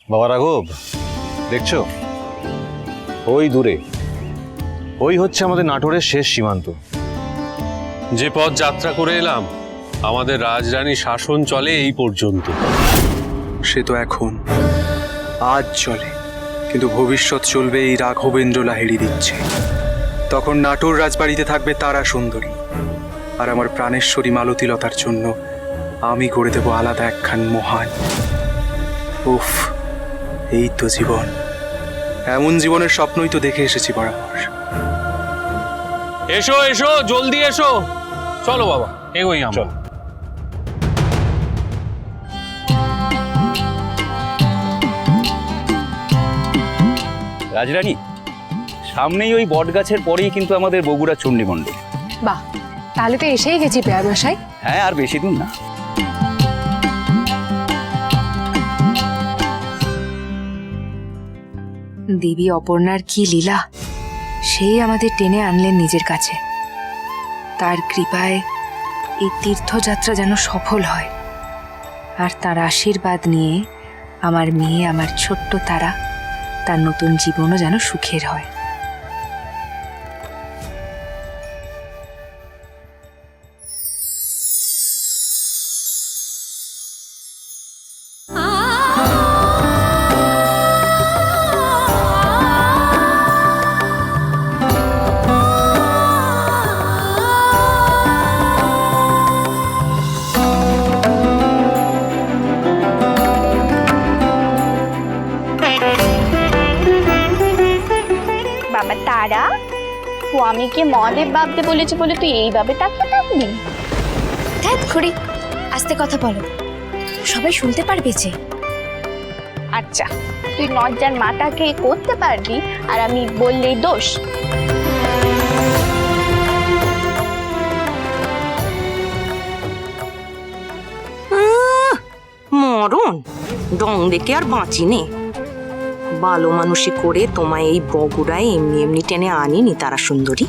বাবা রাঘব, দেখছো ওই দূরে, ওই হচ্ছে আমাদের নাটোরের শেষ সীমান্ত। যে পথ যাত্রা করে এলাম, আমাদের রাজরানী শাসন চলে এই পর্যন্ত। সে তো এখন আজ চলে, কিন্তু ভবিষ্যৎ চলবে এই রাঘবেন্দ্র লাহিড়ী দিচ্ছে। তখন নাটোর রাজবাড়িতে থাকবে তারা সুন্দরী, আর আমার প্রাণেশ্বরী মালতীলতার জন্য আমি গড়ে দেব আলাদা একখান মহান। উফ, এই তো জীবন। এমন জীবনের স্বপ্নই তো দেখে এসেছি বরাবর। এসো এসো, জলদি এসো। চলো বাবা, এগোই আমরা। রাজরানী, সামনেই ওই বট গাছের পরেই কিন্তু আমাদের বগুড়া চণ্ডীমণ্ডল। বাহ, তাহলে তো এসেই গেছি পেয়ার মশাই। হ্যাঁ, আর বেশি দূর না। দেবী অপর্ণার কি লীলা! সেই আমাদের টেনে আনলেন নিজের কাছে। তার কৃপায় এই তীর্থযাত্রা যেন সফল হয়, আর তার আশীর্বাদ নিয়ে আমার মেয়ে, আমার ছোট্ট তারা, তার নতুন জীবনও যেন সুখের হয়। বাবা তারা, স্বামীকে মহাদেব ভাবতে বলেছে বলে তুই এইভাবে তাকিয়ে থাকবি? ধ্যাত খুড়ি, আস্তে কথা বলো, সবাই শুনতে পারবে যে। আচ্ছা, তুই নজ্জার মাটাকে করতে পারবি আর আমি বললেই দোষ? মরণ ডং দেখে আর বাঁচি নে। ভালো মানুষই করে তোমায় এই বগুড়ায় এমনি এমনি টেনে আনিনি তারা সুন্দরী,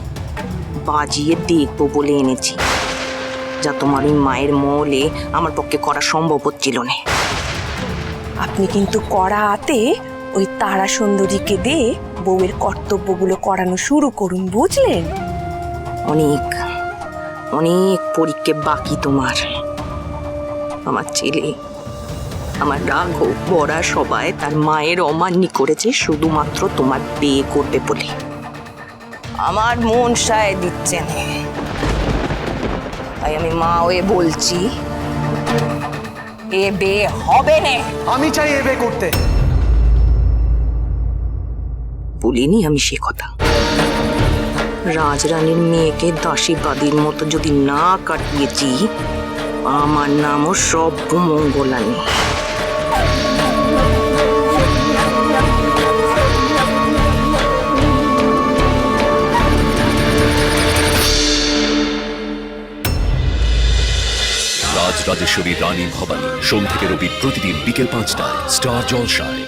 বাজিয়ে দেখবো বলে এনেছি। যা তোমার ওই মায়ের মহলে আমার পক্ষে করা সম্ভব হচ্ছিল না। আপনি কিন্তু কড়া হাতে ওই তারা সুন্দরীকে দিয়ে বউয়ের কর্তব্যগুলো করানো শুরু করুন, বুঝলেন? অনেক অনেক পরীক্ষা বাকি তোমার। আমার ছেলে, আমার রাঘব বড়া সবাই তার মায়ের অমান্য করেছে শুধুমাত্র তোমার বিয়ে করবে বলে। আমার মন সায় দিচ্ছে না, তাই আমি মা হয়ে বলছি এ বিয়ে হবে না। আমি চাই এ বিয়ে করতে। বলিনি আমি সে কথা। রাজরানীর মেয়েকে দাসীবাদীর মতো যদি না কাটিয়েছি, আমার নামও সব মঙ্গলানি। রাজরাজেশ্বরী রানী ভবানী, সোম থেকে রবি প্রতিদিন বিকেল 5টায় স্টার জলসায়।